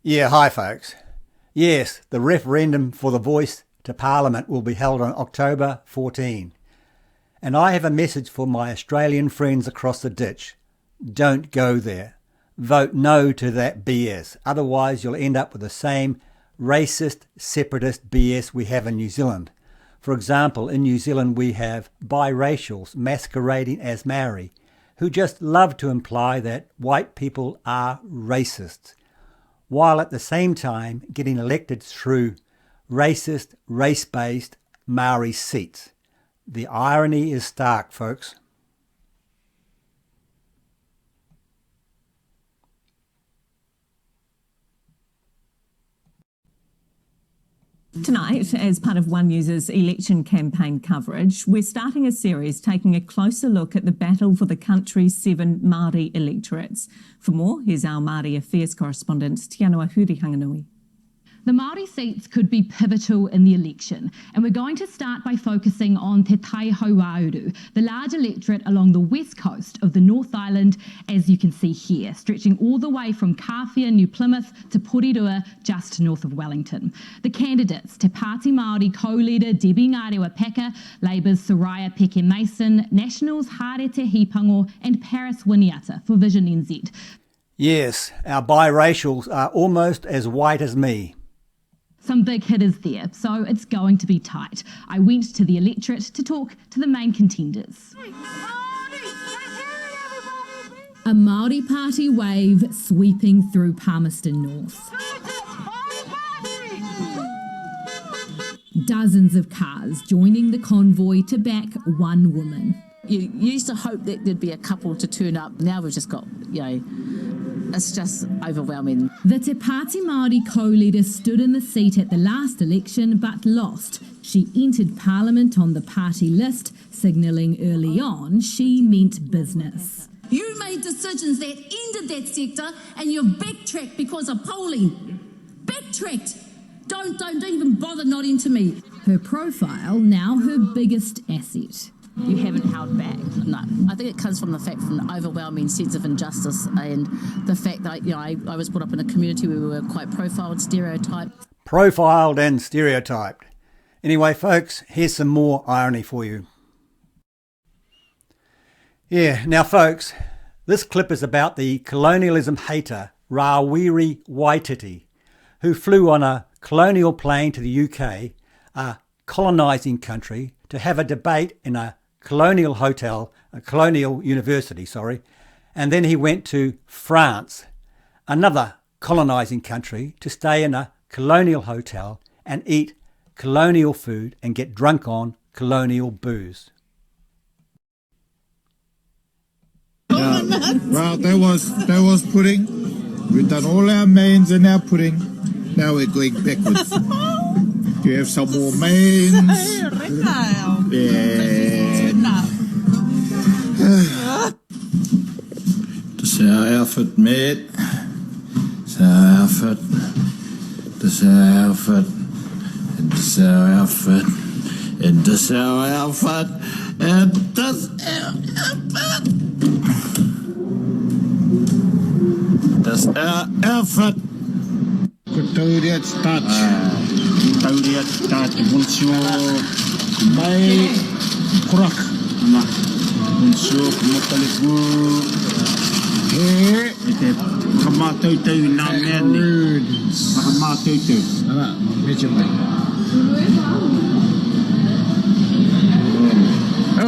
Yeah, hi folks. Yes, the referendum for the voice to Parliament will be held on October 14. And I have a message for my Australian friends across the ditch. Don't go there. Vote no to that BS. Otherwise you'll end up with the same racist, separatist BS we have in New Zealand. For example, in New Zealand we have biracials masquerading as Maori, who just love to imply that white people are racists, while at the same time getting elected through racist, race-based Maori seats. The irony is stark, folks. Tonight, as part of One News's election campaign coverage, we're starting a series taking a closer look at the battle for the country's 7 Māori electorates. For more, here's our Māori Affairs correspondent, Tianua Huri-Hanganui. The Māori seats could be pivotal in the election, and we're going to start by focusing on Te Taihoauru, the large electorate along the west coast of the North Island, as you can see here, stretching all the way from Kāwhia, New Plymouth to Porirua, just north of Wellington. The candidates, Te Pāti Māori co-leader Debbie Ngarewa-Paka, Labour's Soraya Peke-Mason, Nationals Harete Hipango and Paris Winiata for Vision NZ. Yes, our biracials are almost as white as me. Some big hitters there, so it's going to be tight. I went to the electorate to talk to the main contenders. A Māori Party wave sweeping through Palmerston North. Dozens of cars joining the convoy to back one woman. You used to hope that there'd be a couple to turn up. Now we've just got, it's just overwhelming. The Te Pāti Māori co-leader stood in the seat at the last election but lost. She entered Parliament on the party list, signalling early on she meant business. You made decisions that ended that sector and you've backtracked because of polling. Backtracked. Don't even bother nodding to me. Her profile now her biggest asset. You haven't held back. No. I think it comes from the fact from an overwhelming sense of injustice and the fact that, I was brought up in a community where we were quite profiled, stereotyped. Profiled and stereotyped. Anyway, folks, here's some more irony for you. Yeah, now folks, this clip is about the colonialism hater Rawiri Waititi, who flew on a colonial plane to the UK, a colonising country, to have a debate in a colonial university, and then he went to France, another colonising country, to stay in a colonial hotel and eat colonial food and get drunk on colonial booze. Yeah. Well, that was pudding. We've done all our mains and our pudding. Now we're going backwards. You have some more mains. This is our outfit, mate. This is our outfit. This is our outfit. And this is our outfit. And this is our outfit. And this is our outfit. This is our outfit. Kutauria touch. Kutauria touch. Bonjour. Mai kurak. Bonjour. Kumotaleku. Hey. Ite kamatau na mene. Kamatau. Ala, mecha mai. Oh.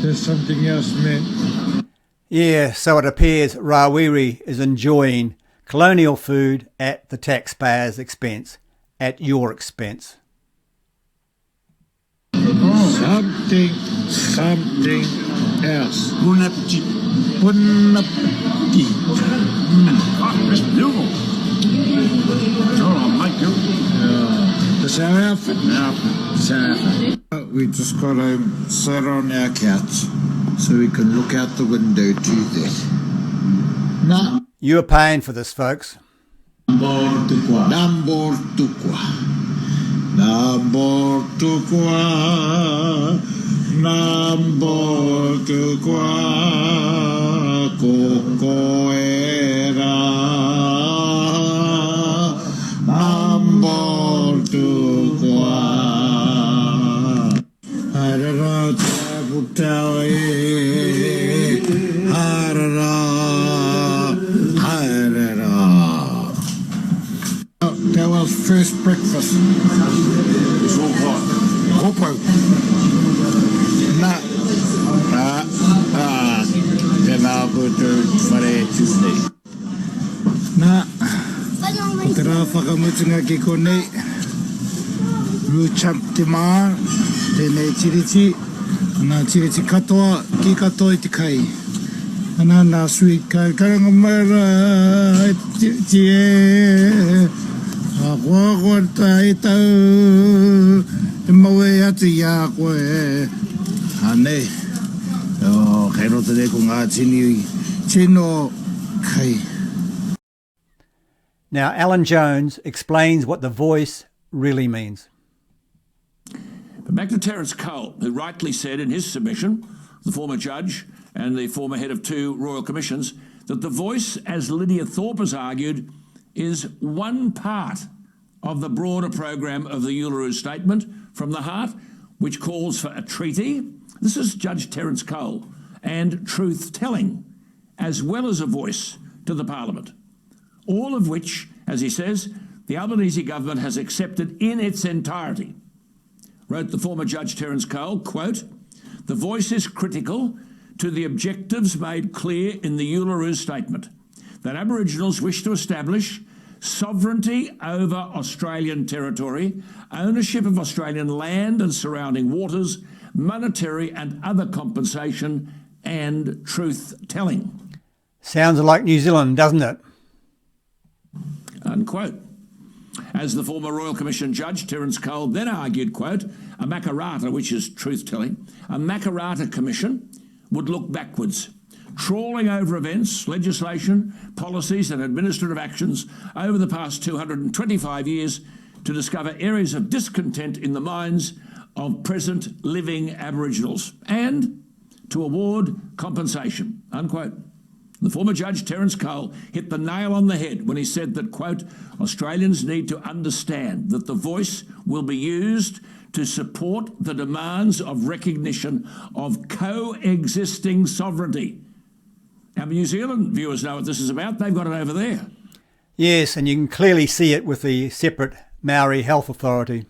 There's something else, man. Yeah, so it appears Rawiri is enjoying colonial food at the taxpayer's expense, at your expense. Something else. Bon appetit. Bon appetit. That's beautiful. Oh, I like it. That's our outfit now. That's our outfit. We just got to sit on our couch so we can look out the window to that. No. You are paying for this, folks. Nambour tukwa. Nambo tukwa, nambo tukwa, kokoera. Nambo tukwa. Harara tabutawe, harara, harara. That was first breakfast. It's all hot. Hopo. Then I'll go to Friday, Tuesday. Tera whakamutunga ki konei. Ru champ te maa, tēnei tiriti. Nā tiriti katoa, ki katoa i te kai. Nā sui kai karanga mara, ti e. Wā tai tau, e maue atu ia koe. Hanei, kei rota ne ko ngā tino kai. Now, Alan Jones explains what the voice really means. But back to Terence Cole, who rightly said in his submission, the former judge and the former head of 2 royal commissions, that the voice, as Lydia Thorpe has argued, is one part of the broader program of the Uluru Statement from the Heart, which calls for a treaty. This is Judge Terence Cole, and truth-telling, as well as a voice to the Parliament. All of which, as he says, the Albanese government has accepted in its entirety. Wrote the former Judge Terence Cole, quote, "The voice is critical to the objectives made clear in the Uluru Statement, that Aboriginals wish to establish sovereignty over Australian territory, ownership of Australian land and surrounding waters, monetary and other compensation, and truth-telling." Sounds like New Zealand, doesn't it? Unquote. As the former Royal Commission Judge Terence Cole then argued, quote, a Makarrata, which is truth-telling, a Makarrata Commission would look backwards, trawling over events, legislation, policies and administrative actions over the past 225 years to discover areas of discontent in the minds of present living Aboriginals and to award compensation, unquote. The former Judge Terence Cole hit the nail on the head when he said that, quote, Australians need to understand that the voice will be used to support the demands of recognition of coexisting sovereignty. Our New Zealand viewers know what this is about. They've got it over there. Yes, and you can clearly see it with the separate Maori Health Authority.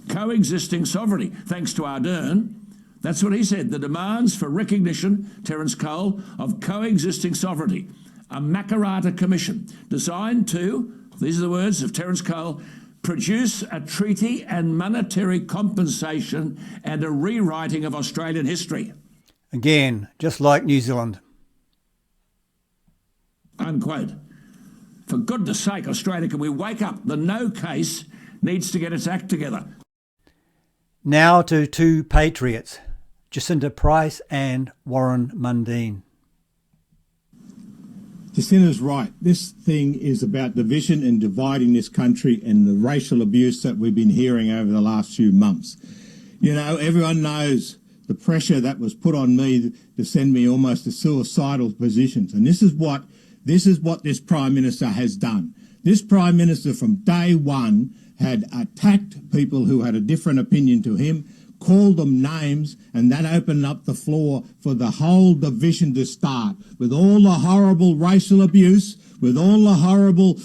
Coexisting sovereignty, thanks to Ardern. That's what he said. The demands for recognition, Terence Cole, of coexisting sovereignty. A Makarrata Commission designed to, these are the words of Terence Cole, produce a treaty and monetary compensation and a rewriting of Australian history. Again, just like New Zealand. Unquote. For goodness sake, Australia, can we wake up? The no case needs to get its act together. Now to 2 patriots, Jacinta Price and Warren Mundine. Jacinta's right. This thing is about division and dividing this country and the racial abuse that we've been hearing over the last few months. You know, everyone knows the pressure that was put on me to send me almost to suicidal positions. And this is what this Prime Minister has done. This Prime Minister from day one had attacked people who had a different opinion to him, called them names, and that opened up the floor for the whole division to start, with all the horrible racial abuse, with all the horrible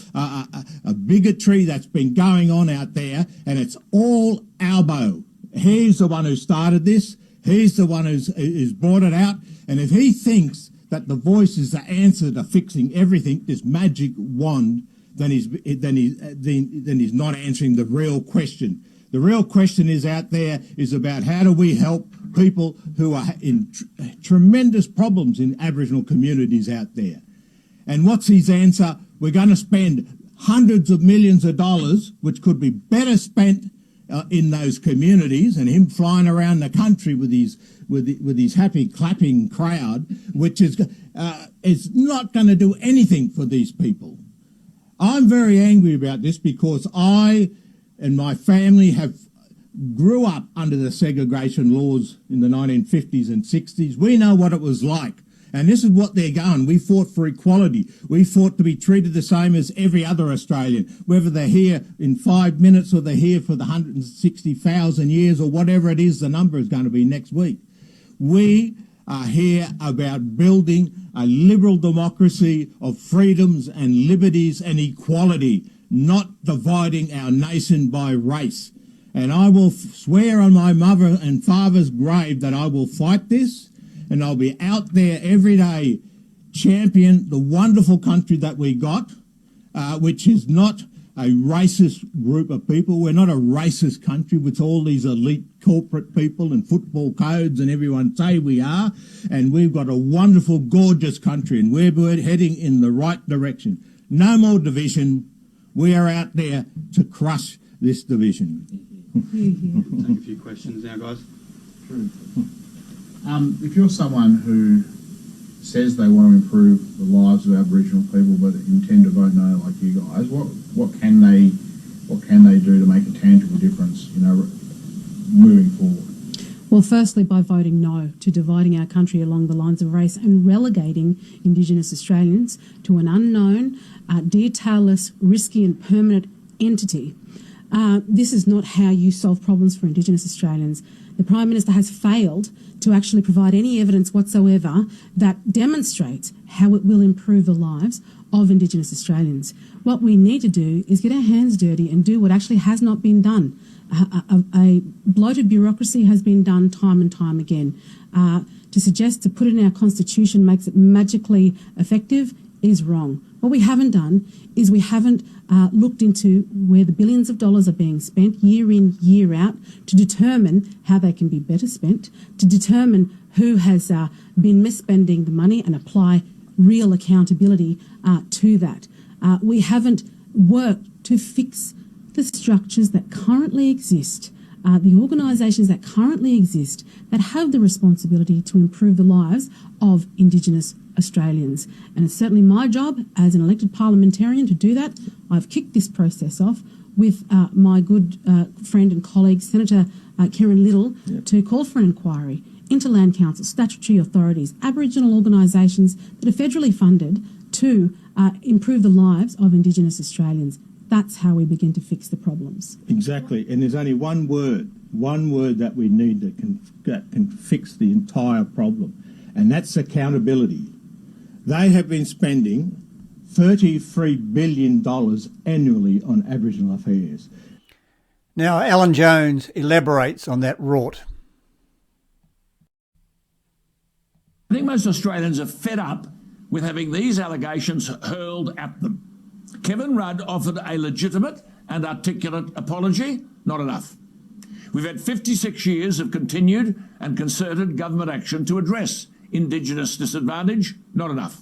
bigotry that's been going on out there, and it's all Albo. He's the one who started this. He's the one who's brought it out. And if he thinks that the voice is the answer to fixing everything, this magic wand, then he's not answering the real question. The real question is out there is about how do we help people who are in tremendous problems in Aboriginal communities out there. And what's his answer? We're going to spend hundreds of millions of dollars, which could be better spent in those communities, and him flying around the country with his happy clapping crowd, which is not going to do anything for these people. I'm very angry about this because I and my family grew up under the segregation laws in the 1950s and 60s. We know what it was like. And this is what they're going. We fought for equality. We fought to be treated the same as every other Australian, whether they're here in 5 minutes or they're here for the 160,000 years or whatever it is the number is going to be next week. We are here about building a liberal democracy of freedoms and liberties and equality, not dividing our nation by race. And I will swear on my mother and father's grave that I will fight this, and I'll be out there every day champion the wonderful country that we got, which is not a racist group of people. We're not a racist country with all these elite corporate people and football codes and everyone say we are. And we've got a wonderful, gorgeous country, and we're heading in the right direction. No more division. We are out there to crush this division. Take a few questions now, guys. If you're someone who says they want to improve the lives of Aboriginal people but intend to vote no like you guys, what can they do to make a tangible difference, moving forward? Well, firstly, by voting no to dividing our country along the lines of race and relegating Indigenous Australians to an unknown, detailless, risky and permanent entity. This is not how you solve problems for Indigenous Australians. The Prime Minister has failed to actually provide any evidence whatsoever that demonstrates how it will improve the lives of Indigenous Australians. What we need to do is get our hands dirty and do what actually has not been done. A bloated bureaucracy has been done time and time again. To suggest to put it in our constitution makes it magically effective is wrong. What we haven't done is we haven't looked into where the billions of dollars are being spent year in, year out to determine how they can be better spent, to determine who has been misspending the money and apply real accountability to that. We haven't worked to fix the structures that currently exist, the organisations that currently exist that have the responsibility to improve the lives of Indigenous Australians. And it's certainly my job as an elected parliamentarian to do that. I've kicked this process off with my good friend and colleague, Senator Karen Little, to call for an inquiry into land councils, statutory authorities, Aboriginal organisations that are federally funded to improve the lives of Indigenous Australians. That's how we begin to fix the problems. Exactly. And there's only one word that we need that can fix the entire problem, and that's accountability. They have been spending $33 billion annually on Aboriginal affairs. Now, Alan Jones elaborates on that rort. I think most Australians are fed up with having these allegations hurled at them. Kevin Rudd offered a legitimate and articulate apology. Not enough. We've had 56 years of continued and concerted government action to address Indigenous disadvantage. Not enough.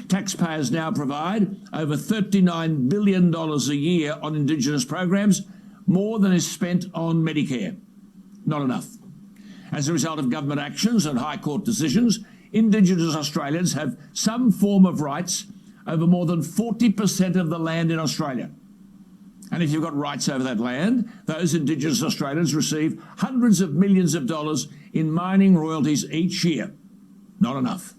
Taxpayers now provide over $39 billion a year on Indigenous programs, more than is spent on Medicare. Not enough. As a result of government actions and High Court decisions, Indigenous Australians have some form of rights over more than 40% of the land in Australia. And if you've got rights over that land, those Indigenous Australians receive hundreds of millions of dollars in mining royalties each year. Not enough.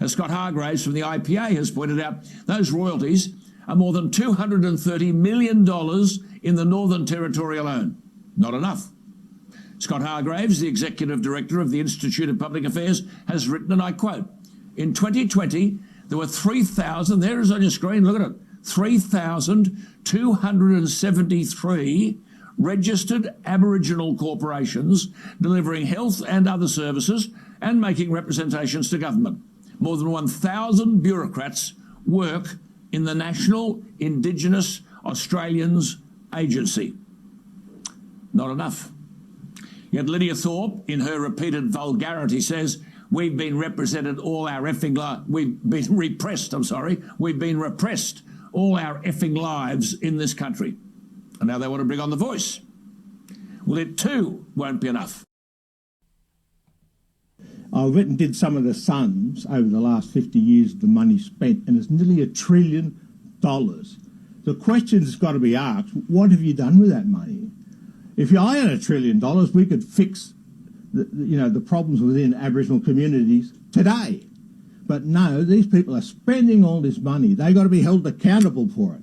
As Scott Hargraves from the IPA has pointed out, those royalties are more than $230 million in the Northern Territory alone. Not enough. Scott Hargraves, the Executive Director of the Institute of Public Affairs, has written, and I quote, in 2020, there were 3,000, there it is on your screen, look at it, 3,273 registered Aboriginal corporations delivering health and other services and making representations to government. More than 1,000 bureaucrats work in the National Indigenous Australians Agency. Not enough. Yet Lydia Thorpe, in her repeated vulgarity, says, we've been represented all our effing lives. We've been repressed all our effing lives in this country. And now they want to bring on The Voice. Well, it too won't be enough. I went and did some of the sums over the last 50 years of the money spent, and it's nearly $1 trillion. the question's got to be asked, what have you done with that money? If I had $1 trillion, we could fix the problems within Aboriginal communities today. But no, these people are spending all this money. They've got to be held accountable for it.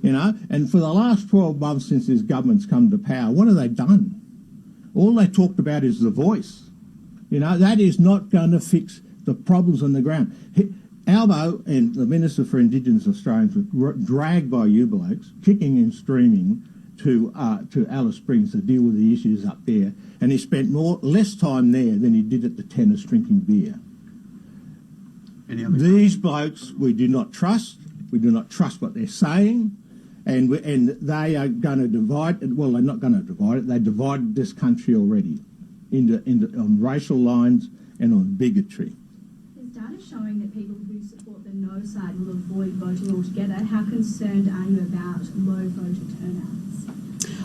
And for the last 12 months since this government's come to power, what have they done? All they talked about is the voice. That is not going to fix the problems on the ground. Albo and the Minister for Indigenous Australians were dragged by you blokes, kicking and screaming, to Alice Springs to deal with the issues up there, and he spent less time there than he did at the tennis drinking beer. These blokes we do not trust. We do not trust what they're saying, and they are going to divide it. Well, they're not going to divide it. They divided this country already on racial lines and on bigotry. There's data showing that people who support the no side will avoid voting altogether. How concerned are you about low voter turnouts?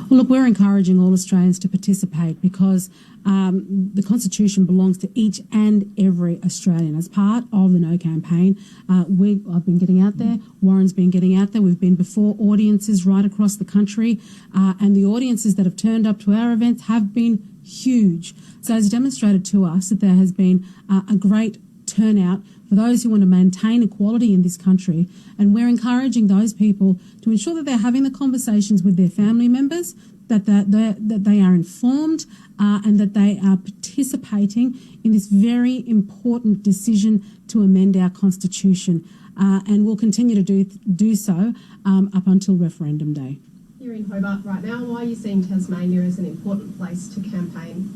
Well, look, we're encouraging all Australians to participate because the Constitution belongs to each and every Australian. As part of the No campaign, I've been getting out there, Warren's been getting out there, we've been before audiences right across the country, and the audiences that have turned up to our events have been huge. So it's demonstrated to us that there has been a great turnout for those who want to maintain equality in this country, and we're encouraging those people to ensure that they're having the conversations with their family members, that they are informed, and that they are participating in this very important decision to amend our Constitution, and will continue to do so up until referendum day. You're in Hobart right now. Why are you seeing Tasmania as an important place to campaign?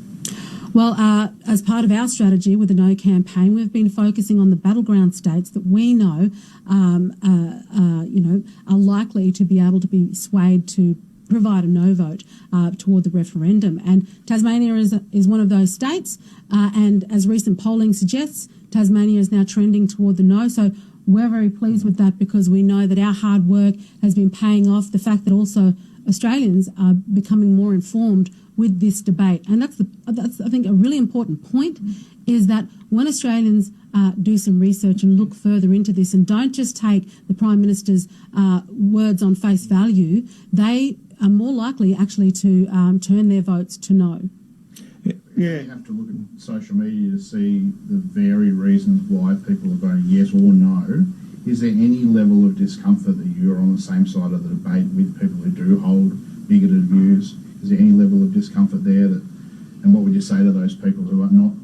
Well, as part of our strategy with the No campaign, we've been focusing on the battleground states that we know, are likely to be able to be swayed to provide a no vote toward the referendum. And Tasmania is one of those states, and as recent polling suggests, Tasmania is now trending toward the no. So we're very pleased with that because we know that our hard work has been paying off. The fact that also Australians are becoming more informed with this debate. And that's I think, a really important point, is that when Australians do some research and look further into this and don't just take the Prime Minister's words on face value, they are more likely actually to turn their votes to no. Yeah, you have to look at social media to see the varied reasons why people are voting yes or no. Is there any level of discomfort that you're on the same side of the debate with people who do hold bigoted views? Is there any level of discomfort there? And what would you say to those people who are not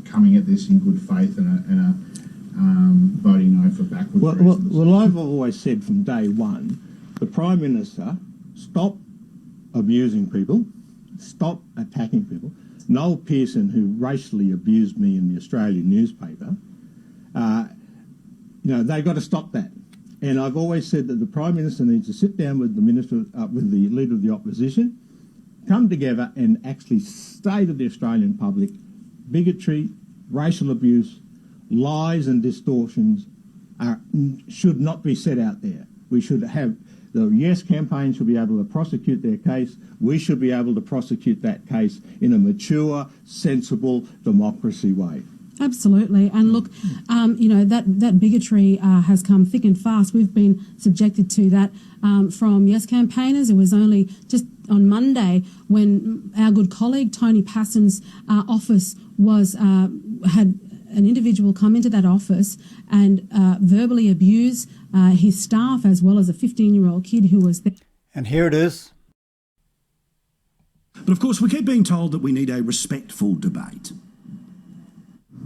coming at this in good faith and are voting no for backwards reasons? Well, I've always said from day one, the Prime Minister, stop abusing people, stop attacking people. Noel Pearson, who racially abused me in the Australian newspaper, they've got to stop that. And I've always said that the Prime Minister needs to sit down with with the Leader of the Opposition, come together and actually say to the Australian public, bigotry, racial abuse, lies and distortions should not be said out there. We should have the Yes campaign should be able to prosecute their case. We should be able to prosecute that case in a mature, sensible, democracy way. Absolutely. And look, that bigotry has come thick and fast. We've been subjected to that from Yes campaigners. It was only just on Monday when our good colleague Tony Passon's office had an individual come into that office and verbally abuse his staff, as well as a 15-year-old kid who was there. And here it is. But of course, we keep being told that we need a respectful debate.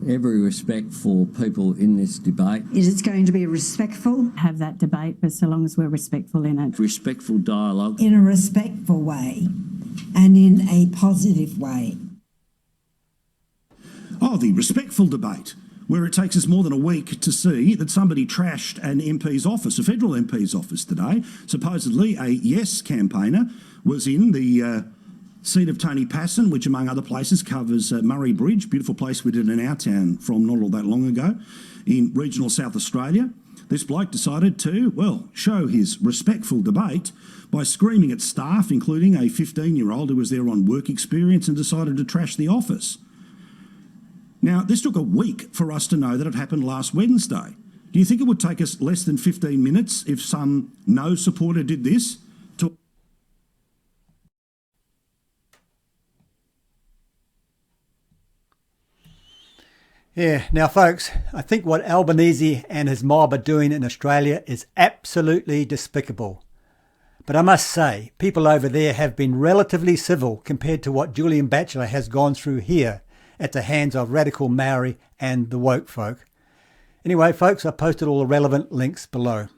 Every respect for people in this debate. It's going to be respectful. Have that debate, but so long as we're respectful in it. Respectful dialogue. In a respectful way and in a positive way. Oh, the respectful debate, where it takes us more than a week to see that somebody trashed an MP's office, a federal MP's office today. Supposedly a Yes campaigner was in the seat of Tony Passon, which among other places covers Murray Bridge, beautiful place we did in our town from not all that long ago in regional South Australia. This bloke decided to, show his respectful debate by screaming at staff, including a 15-year-old who was there on work experience, and decided to trash the office. Now, this took a week for us to know that it happened last Wednesday. Do you think it would take us less than 15 minutes if some no supporter did this? Yeah, now folks, I think what Albanese and his mob are doing in Australia is absolutely despicable. But I must say, people over there have been relatively civil compared to what Julian Batchelor has gone through here at the hands of radical Maori and the woke folk. Anyway, folks, I posted all the relevant links below.